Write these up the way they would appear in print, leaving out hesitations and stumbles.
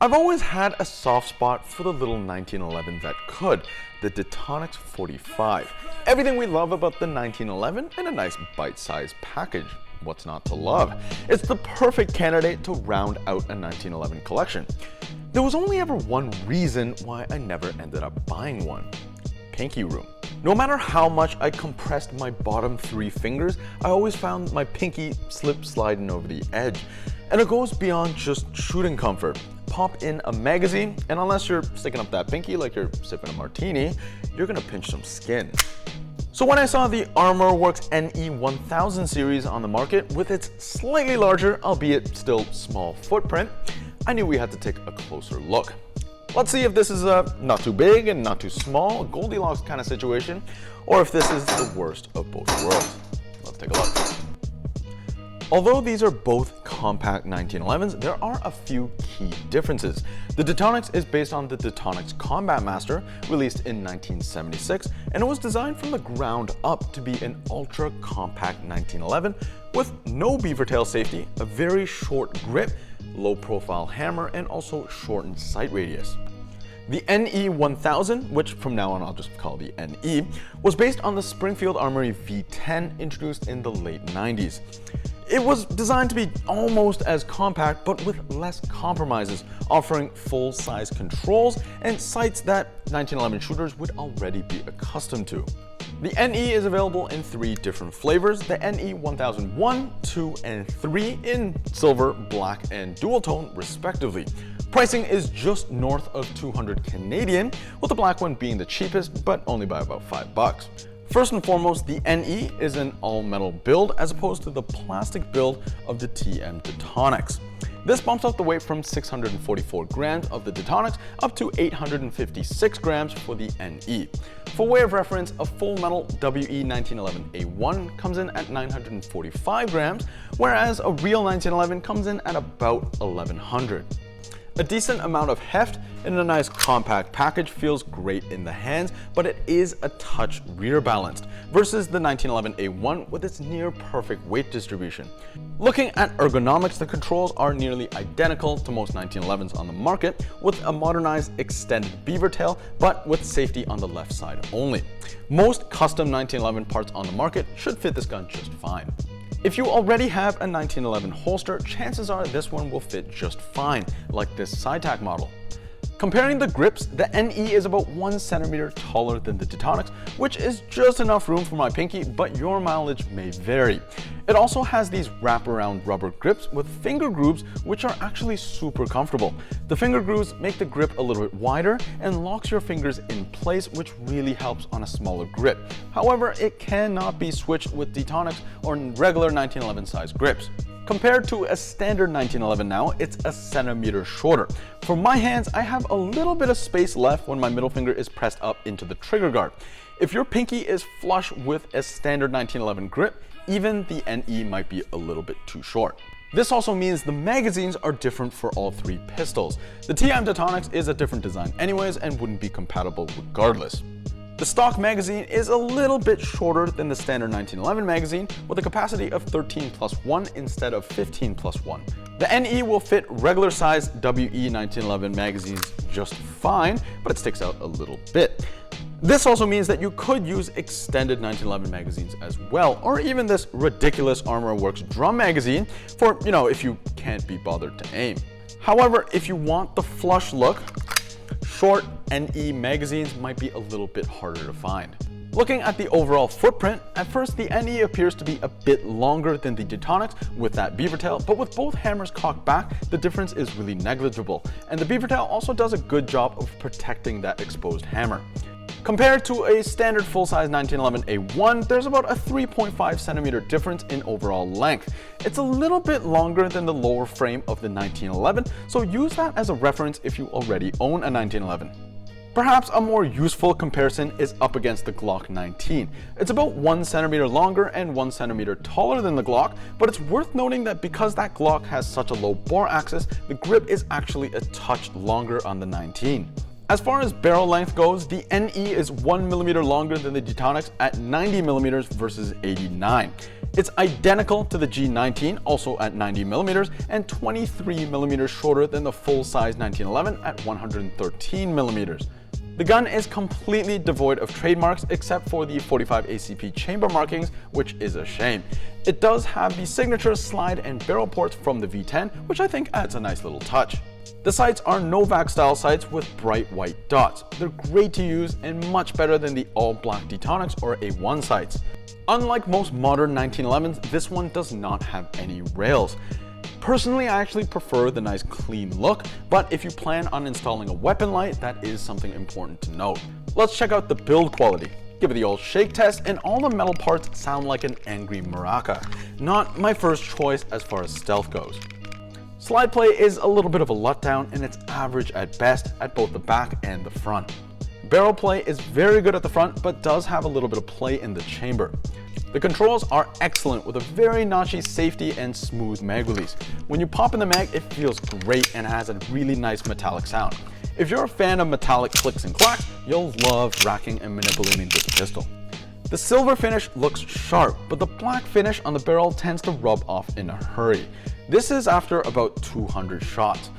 I've always had a soft spot for the little 1911 that could, the Detonics 45. Everything we love about the 1911 in a nice bite-sized package. What's not to love? It's the perfect candidate to round out a 1911 collection. There was only ever one reason why I never ended up buying one. Pinky room. No matter how much I compressed my bottom 3 fingers, I always found my pinky slip sliding over the edge. And it goes beyond just shooting comfort. Pop in a magazine, and unless you're sticking up that pinky like you're sipping a martini, you're gonna pinch some skin. So when I saw the Works NE1000 series on the market with its slightly larger, albeit still small footprint, I knew we had to take a closer look. Let's see if this is a not too big and not too small, Goldilocks kind of situation, or if this is the worst of both worlds. Let's take a look. Although these are both compact 1911s, there are a few key differences. The Detonics is based on the Detonics Combat Master, released in 1976, and it was designed from the ground up to be an ultra-compact 1911 with no beaver tail safety, a very short grip, low-profile hammer, and also shortened sight radius. The NE1000, which from now on I'll just call the NE, was based on the Springfield Armory V10 introduced in the late 90s. It was designed to be almost as compact, but with less compromises, offering full-size controls and sights that 1911 shooters would already be accustomed to. The NE is available in 3 different flavors, the NE1001, 2, and 3 in silver, black, and dual tone respectively. Pricing is just north of 200 Canadian, with the black one being the cheapest, but only by about $5. First and foremost, the NE is an all-metal build as opposed to the plastic build of the TM Detonics. This bumps up the weight from 644 grams of the Detonics up to 856 grams for the NE. For way of reference, a full metal WE1911A1 comes in at 945 grams, whereas a real 1911 comes in at about 1100. A decent amount of heft in a nice compact package feels great in the hands, but it is a touch rear balanced versus the 1911A1 with its near perfect weight distribution. Looking at ergonomics, the controls are nearly identical to most 1911s on the market, with a modernized extended beaver tail, but with safety on the left side only. Most custom 1911 parts on the market should fit this gun just fine. If you already have a 1911 holster, chances are this one will fit just fine, like this SideTac model. Comparing the grips, the NE is about 1 centimeter taller than the Detonics, which is just enough room for my pinky, but your mileage may vary. It also has these wraparound rubber grips with finger grooves, which are actually super comfortable. The finger grooves make the grip a little bit wider and locks your fingers in place, which really helps on a smaller grip. However, it cannot be switched with Detonics or regular 1911 size grips. Compared to a standard 1911 now, it's a centimeter shorter. For my hands, I have a little bit of space left when my middle finger is pressed up into the trigger guard. If your pinky is flush with a standard 1911 grip, even the NE might be a little bit too short. This also means the magazines are different for all 3 pistols. The TM Detonics is a different design anyways and wouldn't be compatible regardless. The stock magazine is a little bit shorter than the standard 1911 magazine with a capacity of 13+1 instead of 15+1. The NE will fit regular size WE1911 magazines just fine, but it sticks out a little bit. This also means that you could use extended 1911 magazines as well, or even this ridiculous Works drum magazine for, if you can't be bothered to aim. However, if you want the flush look, short NE magazines might be a little bit harder to find. Looking at the overall footprint, at first the NE appears to be a bit longer than the Detonics with that beaver tail, but with both hammers cocked back, the difference is really negligible, and the beaver tail also does a good job of protecting that exposed hammer. Compared to a standard full-size 1911A1, there's about a 3.5 centimeter difference in overall length. It's a little bit longer than the lower frame of the 1911, so use that as a reference if you already own a 1911. Perhaps a more useful comparison is up against the Glock 19. It's about 1 centimeter longer and 1 centimeter taller than the Glock, but it's worth noting that because that Glock has such a low bore axis, the grip is actually a touch longer on the 19. As far as barrel length goes, the NE is 1 millimeter longer than the Detonics at 90 millimeters versus 89. It's identical to the G19, also at 90mm, and 23mm shorter than the full-size 1911 at 113mm. The gun is completely devoid of trademarks except for the 45 ACP chamber markings, which is a shame. It does have the signature slide and barrel ports from the V10, which I think adds a nice little touch. The sights are Novak style sights with bright white dots. They're great to use and much better than the all black Detonics or A1 sights. Unlike most modern 1911s, this one does not have any rails. Personally, I actually prefer the nice clean look, but if you plan on installing a weapon light, that is something important to note. Let's check out the build quality. Give it the old shake test, and all the metal parts sound like an angry maraca. Not my first choice as far as stealth goes. Slide play is a little bit of a letdown, and it's average at best at both the back and the front. Barrel play is very good at the front, but does have a little bit of play in the chamber. The controls are excellent with a very notchy safety and smooth mag release. When you pop in the mag, it feels great and has a really nice metallic sound. If you're a fan of metallic clicks and clacks, you'll love racking and manipulating this pistol. The silver finish looks sharp, but the black finish on the barrel tends to rub off in a hurry. This is after about 200 shots.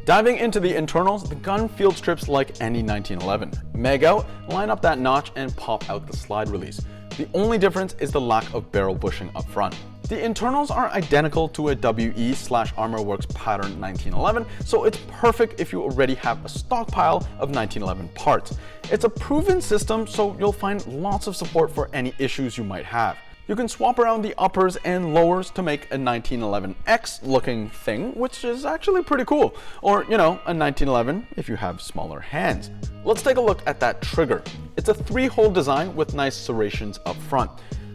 Diving into the internals, the gun field strips like any 1911. Mag out, line up that notch, and pop out the slide release. The only difference is the lack of barrel bushing up front. The internals are identical to a WE/ArmorWorks pattern 1911, so it's perfect if you already have a stockpile of 1911 parts. It's a proven system, so you'll find lots of support for any issues you might have. You can swap around the uppers and lowers to make a 1911X looking thing, which is actually pretty cool. Or, a 1911 if you have smaller hands. Let's take a look at that trigger. It's a 3-hole design with nice serrations up front.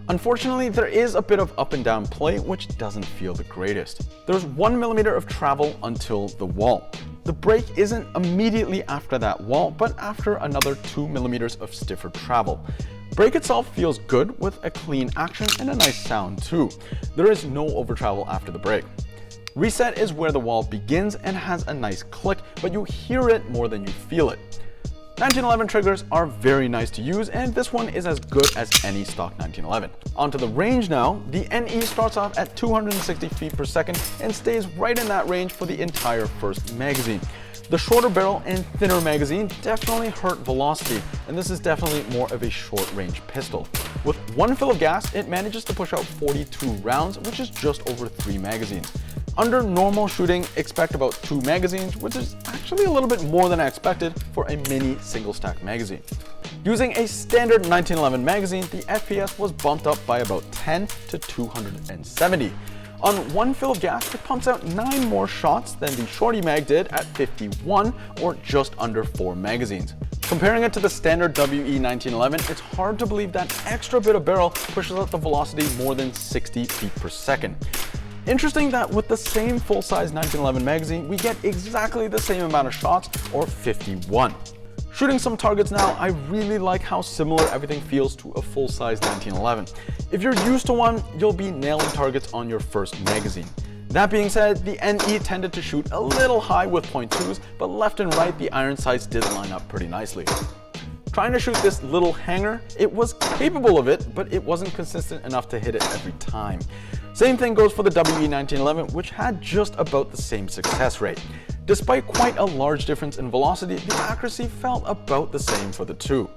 Unfortunately, there is a bit of up and down play, which doesn't feel the greatest. There's 1mm of travel until the wall. The break isn't immediately after that wall, but after another 2mm of stiffer travel. Break itself feels good with a clean action and a nice sound too. There is no over travel after the break. Reset is where the wall begins and has a nice click, but you hear it more than you feel it. 1911 triggers are very nice to use, and this one is as good as any stock 1911. Onto the range now. The NE starts off at 260 feet per second and stays right in that range for the entire first magazine. The shorter barrel and thinner magazine definitely hurt velocity, and this is definitely more of a short-range pistol. With one fill of gas, it manages to push out 42 rounds, which is just over 3 magazines. Under normal shooting, expect about 2 magazines, which is actually a little bit more than I expected for a mini single-stack magazine. Using a standard 1911 magazine, the FPS was bumped up by about 10 to 270. On one fill of gas, it pumps out 9 more shots than the Shorty Mag did at 51, or just under 4 magazines. Comparing it to the standard WE1911, it's hard to believe that extra bit of barrel pushes out the velocity more than 60 feet per second. Interesting that with the same full-size 1911 magazine, we get exactly the same amount of shots, or 51. Shooting some targets now, I really like how similar everything feels to a full-size 1911. If you're used to one, you'll be nailing targets on your first magazine. That being said, the NE tended to shoot a little high with .2s, but left and right the iron sights did line up pretty nicely. Trying to shoot this little hanger, it was capable of it, but it wasn't consistent enough to hit it every time. Same thing goes for the WE1911, which had just about the same success rate. Despite quite a large difference in velocity, the accuracy felt about the same for the two.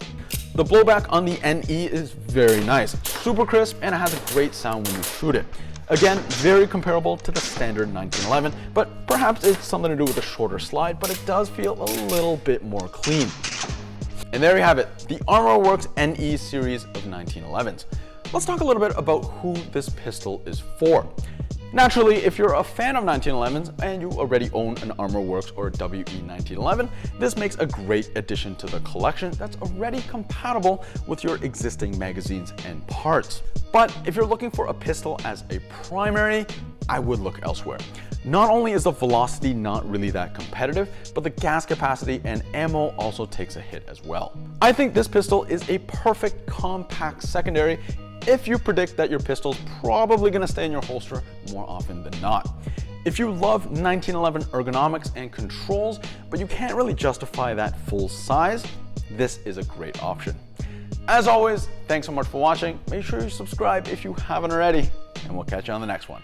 The blowback on the NE is very nice, super crisp, and it has a great sound when you shoot it. Again, very comparable to the standard 1911, but perhaps it's something to do with a shorter slide, but it does feel a little bit more clean. And there you have it, the ArmorWorks NE series of 1911s. Let's talk a little bit about who this pistol is for. Naturally, if you're a fan of 1911s and you already own an ArmorWorks or WE1911, this makes a great addition to the collection that's already compatible with your existing magazines and parts. But if you're looking for a pistol as a primary, I would look elsewhere. Not only is the velocity not really that competitive, but the gas capacity and ammo also takes a hit as well. I think this pistol is a perfect compact secondary if you predict that your pistol's probably going to stay in your holster more often than not. If you love 1911 ergonomics and controls, but you can't really justify that full size, this is a great option. As always, thanks so much for watching. Make sure you subscribe if you haven't already. and we'll catch you on the next one.